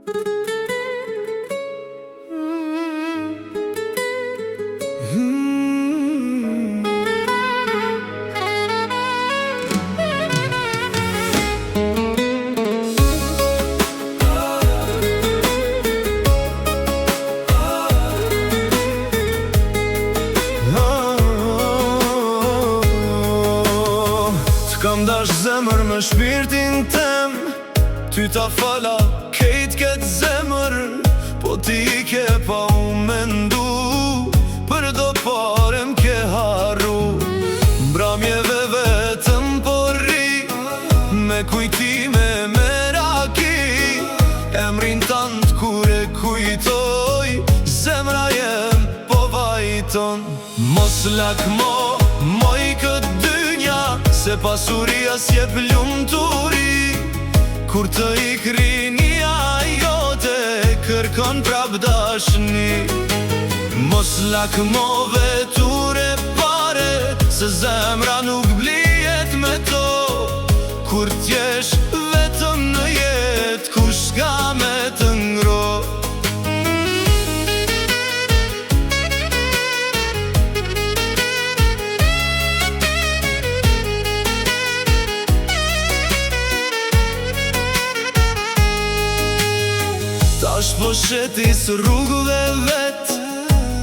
Kam dash zemër me shpirtin tem, ty ta fala kejt këtë zemër, po ti I ke pa u mendu, për do pare m'ke harru. Mbramjeve vetëm po rri, me kujtime me raki, emrin tant kur e kujtoj, zemra jem po vajton. Mos lakmo, moj këtë dynja, se pasuria s'jep lumturi, kur të ikri nia jote, kërkon prap dashni. Mos lakmo veture pare, se zemra nuk blihet me to, kur t'jesh vetëm në jet, kush ka me të ngro. Tash po shetis rrugëve vet,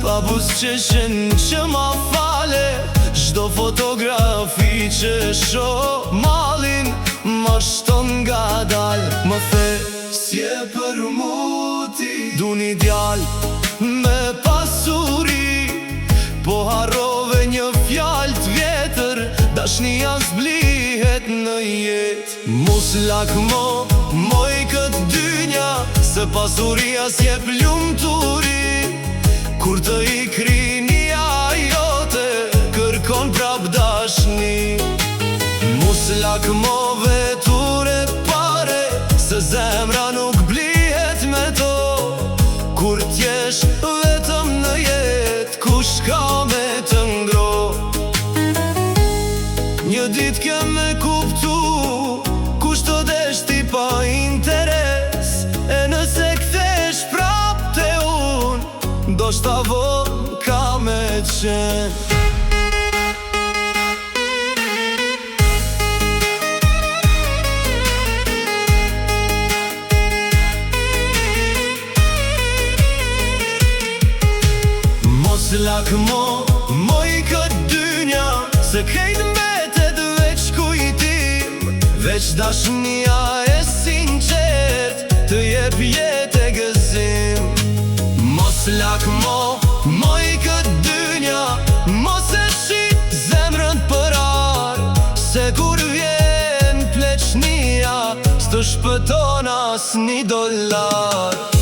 pa buzëqeshen që ma fale, çdo fotografi që shoh mallin ma shton nga dal. Më the s'je për mu ti, du një djal me pasuri, po harrove një fjal t'vjetër, dashnia s'blihet në jet. Mos lakmo, moj këtë dynja, se pasuria s'jep lumturi, kur të ikri nia jote, kërkon prap dashni. Mos lakmo veture pare, se zemra nuk blihet me to, kur t'jesh vetëm në jet, kush ka me të ngro. Një dit ke me kuptu, kush të desh ti pa interes, e nëse kthesh prap te un, do shta vonë ka me qen. Mos lakmo, moj këtë dynja, se krejt mbetet veç kujtim, veç dashnia e sinqert, të jep jet e gëzim. Mos lakmo, moj këtë dynja, mos e shit zemrën për ar, se kur vjen pleqnia, s'të shpëton as një dollar.